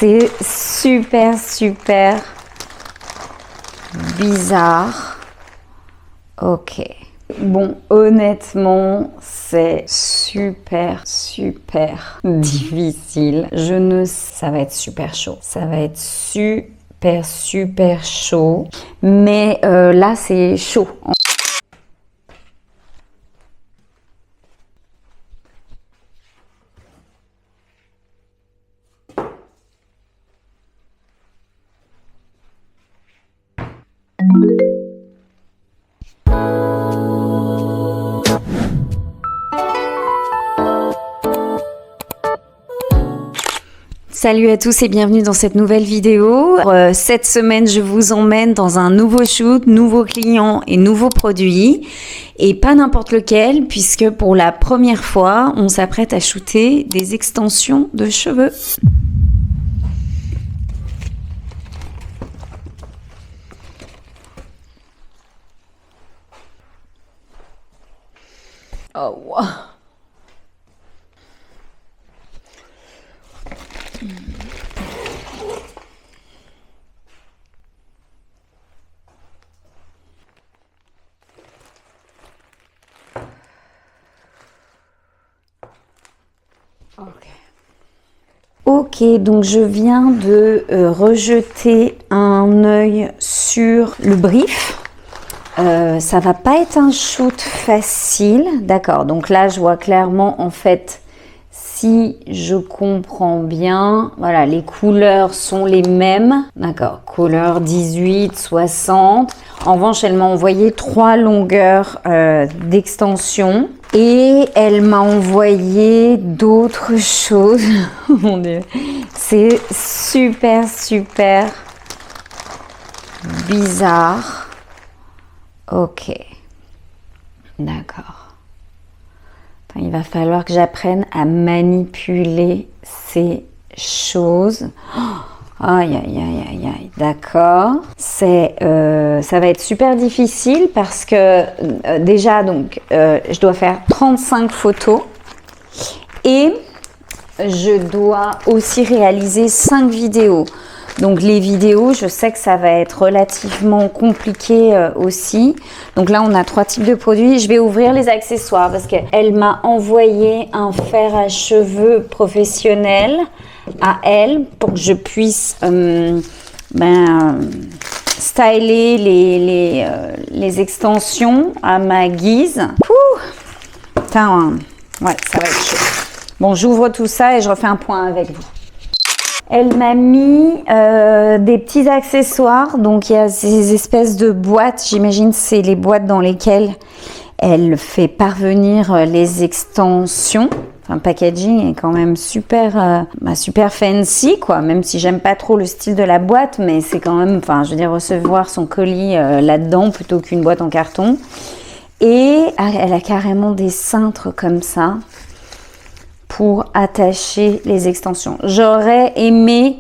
C'est super, super bizarre. Ok. Bon, honnêtement, c'est super, super difficile. Ça va être super chaud. Ça va être super, super chaud. Mais là, c'est chaud. Salut à tous et bienvenue dans cette nouvelle vidéo. Cette semaine, je vous emmène dans un nouveau shoot, nouveaux clients et nouveaux produits. Et pas n'importe lequel, puisque pour la première fois, on s'apprête à shooter des extensions de cheveux. Oh, wow. Ok, donc je viens de rejeter un œil sur le brief. Ça va pas être un shoot facile, d'accord. Donc là, je vois clairement, en fait, si je comprends bien, voilà, les couleurs sont les mêmes, d'accord. Couleur 18, 60. En revanche, elle m'a envoyé 3 longueurs d'extension. Et elle m'a envoyé d'autres choses. Mon Dieu. C'est super, super bizarre. Ok. D'accord. Il va falloir que j'apprenne à manipuler ces choses. Aïe, aïe, aïe, aïe, aïe, d'accord. Ça va être super difficile parce que déjà, donc, je dois faire 35 photos et je dois aussi réaliser 5 vidéos. Donc les vidéos, je sais que ça va être relativement compliqué aussi. Donc là, on a 3 types de produits. Je vais ouvrir les accessoires parce qu'elle m'a envoyé un fer à cheveux professionnel à elle pour que je puisse styler les extensions à ma guise. Putain, ouais, ça va être chaud. Bon, j'ouvre tout ça et je refais un point avec vous. Elle m'a mis des petits accessoires, donc il y a ces espèces de boîtes, j'imagine c'est les boîtes dans lesquelles elle fait parvenir les extensions. Enfin, le packaging est quand même super, super fancy, quoi, même si j'aime pas trop le style de la boîte, mais c'est quand même, enfin, je veux dire, recevoir son colis là-dedans plutôt qu'une boîte en carton. Et elle a carrément des cintres comme ça pour attacher les extensions. J'aurais aimé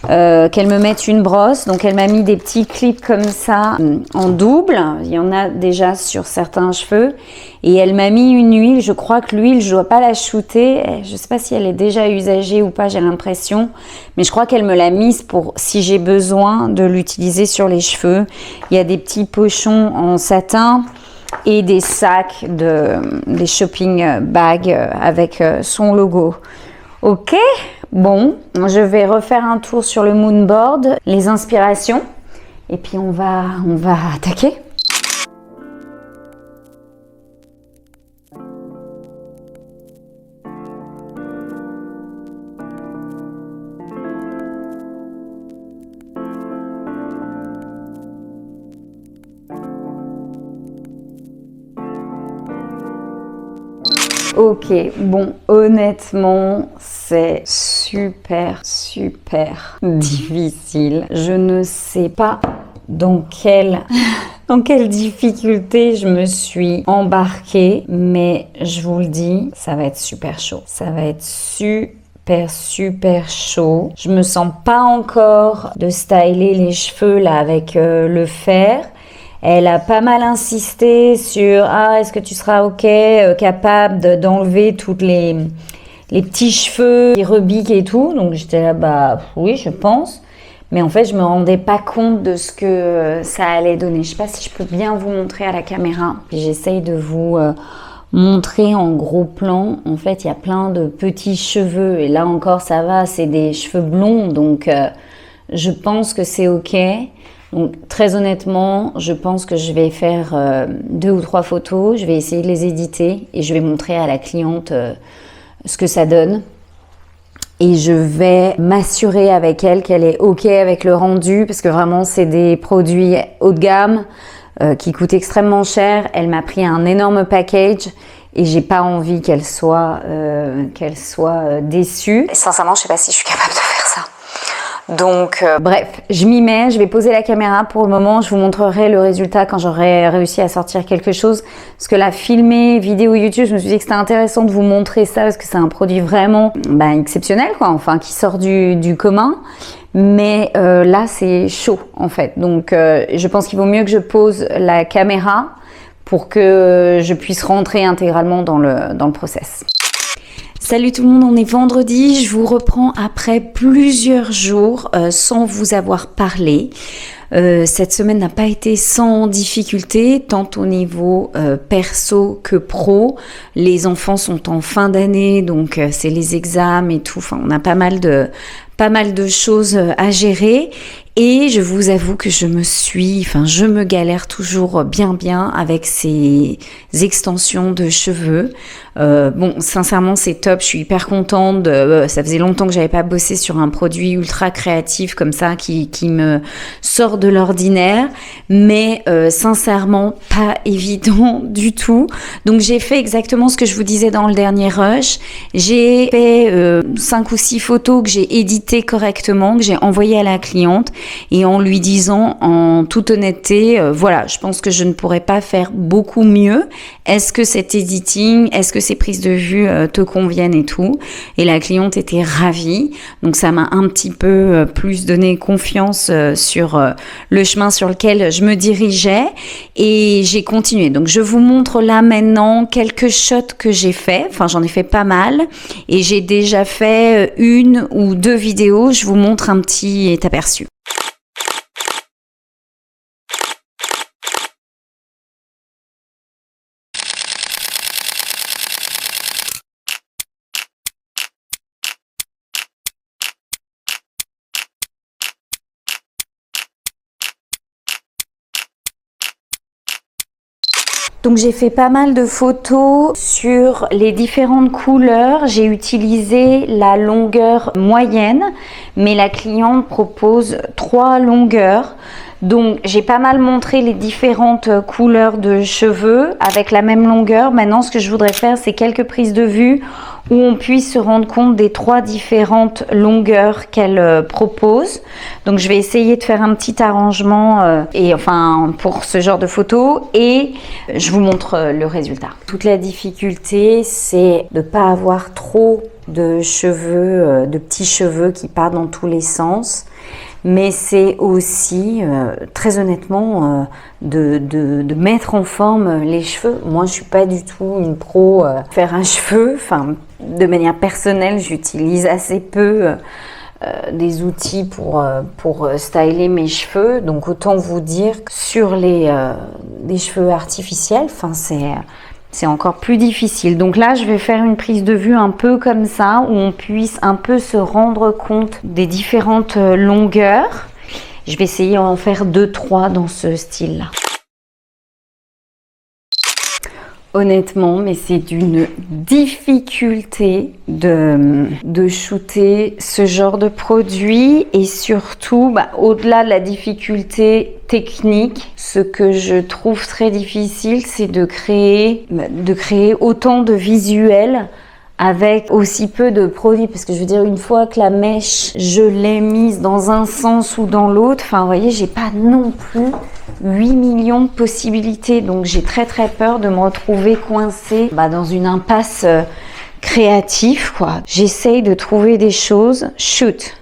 qu'elle me mette une brosse, donc elle m'a mis des petits clips comme ça en double, il y en a déjà sur certains cheveux, et elle m'a mis une huile, je crois que l'huile je dois pas la shooter, je sais pas si elle est déjà usagée ou pas, j'ai l'impression, mais je crois qu'elle me l'a mise pour si j'ai besoin de l'utiliser sur les cheveux. Il y a des petits pochons en satin et des sacs, des shopping bags avec son logo. Ok, bon, je vais refaire un tour sur le moonboard, les inspirations, et puis on va attaquer. Ok, bon, honnêtement, c'est super, super difficile. Je ne sais pas dans quelle difficulté je me suis embarquée, mais je vous le dis, ça va être super chaud. Ça va être super chaud. Je me sens pas encore de styler les cheveux là avec le fer. Elle a pas mal insisté sur est-ce que tu seras capable d'enlever toutes les les petits cheveux, les rebiques et tout. Donc j'étais là, bah oui, je pense. Mais en fait, je me rendais pas compte de ce que ça allait donner. Je sais pas si je peux bien vous montrer à la caméra. J'essaye de vous montrer en gros plan. En fait, il y a plein de petits cheveux. Et là encore, ça va, c'est des cheveux blonds. Donc, je pense que c'est OK. Donc, très honnêtement, je pense que je vais faire 2 ou 3 photos. Je vais essayer de les éditer et je vais montrer à la cliente ce que ça donne. Et je vais m'assurer avec elle qu'elle est OK avec le rendu parce que vraiment, c'est des produits haut de gamme qui coûtent extrêmement cher. Elle m'a pris un énorme package et j'ai pas envie qu'elle soit déçue. Et sincèrement, je sais pas si je suis capable de faire ça. Donc, bref, je m'y mets, je vais poser la caméra pour le moment, je vous montrerai le résultat quand j'aurai réussi à sortir quelque chose. Parce que la filmer, vidéo YouTube, je me suis dit que c'était intéressant de vous montrer ça parce que c'est un produit vraiment exceptionnel, quoi, enfin, qui sort du commun. Mais là, c'est chaud, en fait. Donc, je pense qu'il vaut mieux que je pose la caméra pour que je puisse rentrer intégralement dans le process. Salut tout le monde, on est vendredi, je vous reprends après plusieurs jours sans vous avoir parlé. Cette semaine n'a pas été sans difficulté, tant au niveau perso que pro. Les enfants sont en fin d'année, donc c'est les examens et tout. Enfin, on a pas mal de choses à gérer. Et je vous avoue que je me galère toujours bien avec ces extensions de cheveux. Bon, sincèrement, c'est top. Je suis hyper contente. Ça faisait longtemps que j'avais pas bossé sur un produit ultra créatif comme ça qui me sort de l'ordinaire. Mais sincèrement, pas évident du tout. Donc, j'ai fait exactement ce que je vous disais dans le dernier rush. J'ai fait 5 ou 6 photos que j'ai éditées correctement, que j'ai envoyées à la cliente. Et en lui disant en toute honnêteté, voilà, je pense que je ne pourrais pas faire beaucoup mieux. Est-ce que cet editing, est-ce que ces prises de vue te conviennent et tout? Et la cliente était ravie. Donc ça m'a un petit peu plus donné confiance sur le chemin sur lequel je me dirigeais. Et j'ai continué. Donc je vous montre là maintenant quelques shots que j'ai fait. Enfin, j'en ai fait pas mal. Et j'ai déjà fait 1 ou 2 vidéos. Je vous montre un petit aperçu. Donc j'ai fait pas mal de photos sur les différentes couleurs. J'ai utilisé la longueur moyenne, mais la cliente propose 3 longueurs. Donc j'ai pas mal montré les différentes couleurs de cheveux avec la même longueur. Maintenant, ce que je voudrais faire, c'est quelques prises de vue où on puisse se rendre compte des 3 différentes longueurs qu'elle propose. Donc je vais essayer de faire un petit arrangement pour ce genre de photos et je vous montre le résultat. Toute la difficulté, c'est de ne pas avoir trop de cheveux, de petits cheveux qui partent dans tous les sens. Mais c'est aussi, très honnêtement, de mettre en forme les cheveux. Moi, je suis pas du tout une pro faire un cheveu. Enfin, de manière personnelle, j'utilise assez peu des outils pour styler mes cheveux. Donc, autant vous dire que sur des cheveux artificiels, enfin, c'est encore plus difficile. Donc là, je vais faire une prise de vue un peu comme ça, où on puisse un peu se rendre compte des différentes longueurs. Je vais essayer d'en faire 2-3 dans ce style-là. Honnêtement, mais c'est d'une difficulté de shooter ce genre de produit et surtout, au-delà de la difficulté technique, ce que je trouve très difficile, c'est de créer autant de visuels avec aussi peu de produits, parce que je veux dire, une fois que la mèche, je l'ai mise dans un sens ou dans l'autre, enfin, vous voyez, j'ai pas non plus 8 millions de possibilités, donc j'ai très peur de me retrouver coincée dans une impasse créative, quoi. J'essaye de trouver des choses, shoot.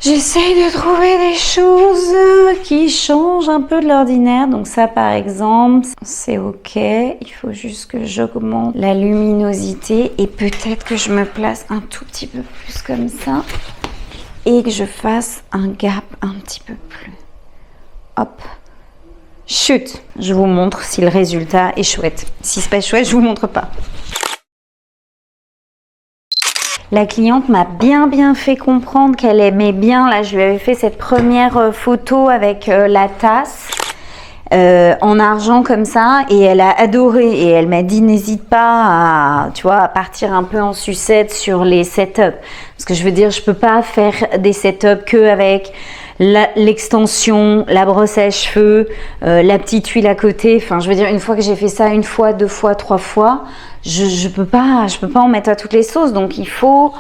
J'essaye de trouver des choses qui changent un peu de l'ordinaire. Donc ça, par exemple, c'est ok. Il faut juste que j'augmente la luminosité et peut-être que je me place un tout petit peu plus comme ça et que je fasse un gap un petit peu plus. Hop. Chut. Je vous montre si le résultat est chouette. Si c'est pas chouette, je vous montre pas. La cliente m'a bien fait comprendre qu'elle aimait bien. Là, je lui avais fait cette première photo avec la tasse en argent comme ça et elle a adoré. Et elle m'a dit n'hésite pas à, tu vois, à partir un peu en sucette sur les setups. Parce que je veux dire, je peux pas faire des setups que avec l'extension, la brosse à cheveux, la petite huile à côté. Enfin, je veux dire, une fois que j'ai fait ça, une fois, deux fois, trois fois, je peux pas en mettre à toutes les sauces. Donc, il faut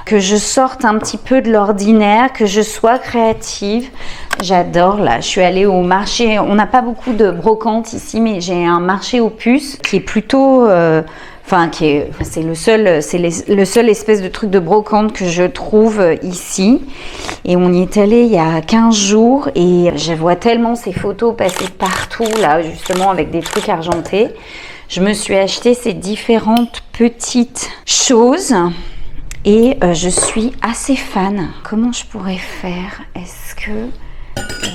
que je sorte un petit peu de l'ordinaire, que je sois créative. J'adore, là, je suis allée au marché. On n'a pas beaucoup de brocantes ici, mais j'ai un marché aux puces qui est plutôt... c'est le seul espèce de truc de brocante que je trouve ici. Et on y est allé il y a 15 jours et je vois tellement ces photos passer partout, là, justement, avec des trucs argentés. Je me suis acheté ces différentes petites choses et je suis assez fan. Comment je pourrais faire?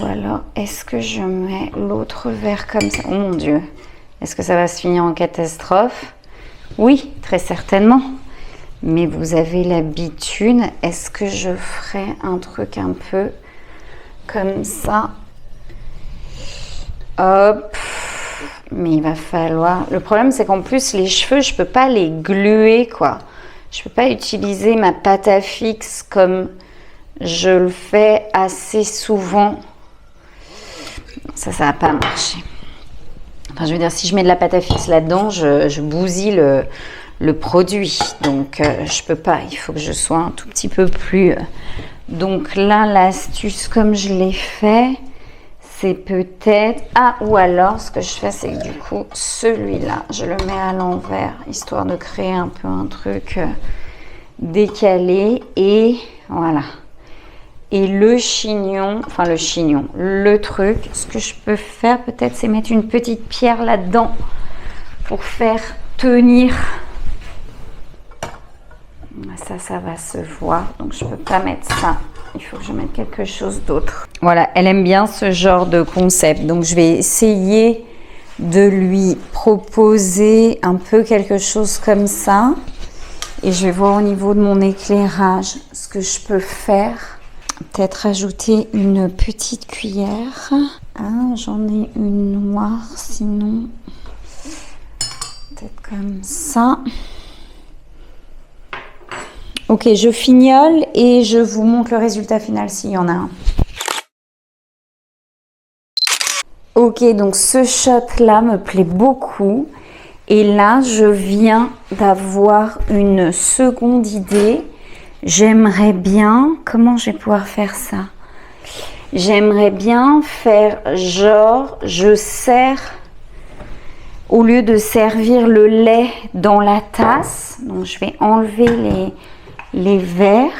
Ou alors, est-ce que je mets l'autre verre comme ça? Oh mon Dieu, est-ce que ça va se finir en catastrophe? Oui, très certainement. Mais vous avez l'habitude. Est-ce que je ferai un truc un peu comme ça? Hop. Mais il va falloir... Le problème, c'est qu'en plus, les cheveux, je peux pas les gluer, quoi. Je peux pas utiliser ma pâte à fixe comme je le fais assez souvent. Ça va pas marcher. Enfin, je veux dire, si je mets de la pâte à fixe là-dedans, je bousille le produit. Donc, je peux pas. Il faut que je sois un tout petit peu plus... Donc là, l'astuce, comme je l'ai fait, c'est peut-être... Ah, ou alors, ce que je fais, c'est que du coup, celui-là, je le mets à l'envers, histoire de créer un peu un truc décalé. Et voilà. Et le chignon, le truc, ce que je peux faire peut-être, c'est mettre une petite pierre là-dedans pour faire tenir. Ça va se voir. Donc, je ne peux pas mettre ça. Il faut que je mette quelque chose d'autre. Voilà, elle aime bien ce genre de concept. Donc, je vais essayer de lui proposer un peu quelque chose comme ça. Et je vais voir au niveau de mon éclairage ce que je peux faire. Peut-être ajouter une petite cuillère. Ah, j'en ai une noire, sinon peut-être comme ça. Ok, je fignole et je vous montre le résultat final s'il y en a un. Ok, donc ce shot là me plaît beaucoup. Et là, je viens d'avoir une seconde idée. J'aimerais bien... Comment je vais pouvoir faire ça? J'aimerais bien faire genre, je sers... Au lieu de servir le lait dans la tasse, donc je vais enlever les verres.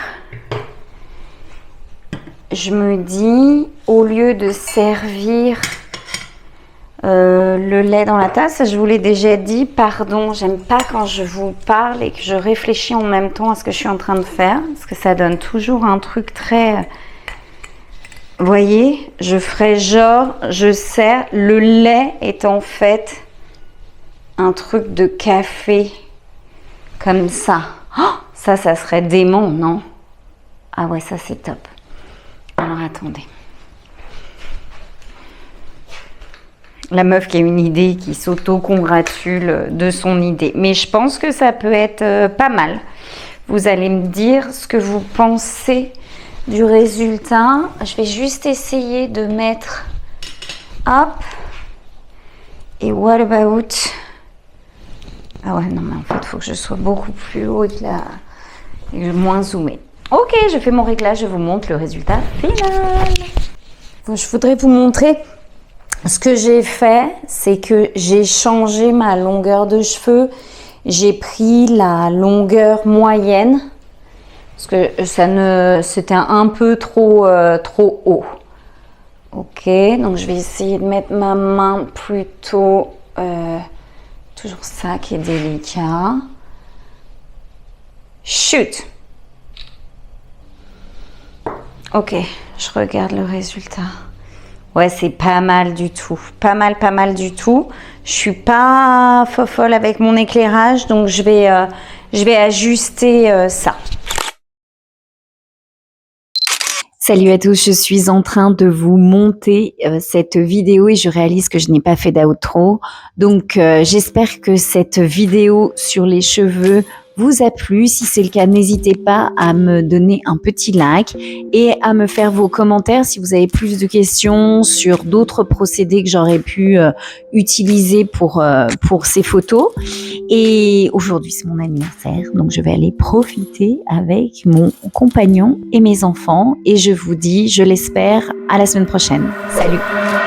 Je me dis, au lieu de servir le lait dans la tasse, je vous l'ai déjà dit, pardon, j'aime pas quand je vous parle et que je réfléchis en même temps à ce que je suis en train de faire, parce que ça donne toujours un truc très... Vous voyez, je ferai genre, je sers, le lait est en fait un truc de café, comme ça. Oh, ça serait dément, non? Ah ouais, ça c'est top. Alors attendez. La meuf qui a une idée, qui s'auto-congratule de son idée. Mais je pense que ça peut être pas mal. Vous allez me dire ce que vous pensez du résultat. Je vais juste essayer de mettre... Hop. Et what about... Ah ouais, non, mais en fait, il faut que je sois beaucoup plus haut et moins zoomé. Ok, je fais mon réglage, je vous montre le résultat final. Bon, je voudrais vous montrer... Ce que j'ai fait, c'est que j'ai changé ma longueur de cheveux. J'ai pris la longueur moyenne Parce que c'était un peu trop haut. Ok, donc je vais essayer de mettre ma main plutôt, toujours ça qui est délicat. Shoot! Ok, je regarde le résultat. Ouais, c'est pas mal du tout. Pas mal du tout. Je suis pas folle avec mon éclairage, donc je vais ajuster ça. Salut à tous, je suis en train de vous monter cette vidéo et je réalise que je n'ai pas fait d'outro. Donc j'espère que cette vidéo sur les cheveux vous a plu. Si c'est le cas, n'hésitez pas à me donner un petit like et à me faire vos commentaires si vous avez plus de questions sur d'autres procédés que j'aurais pu utiliser pour ces photos. Et aujourd'hui, c'est mon anniversaire, donc je vais aller profiter avec mon compagnon et mes enfants. Et je vous dis, je l'espère, à la semaine prochaine. Salut!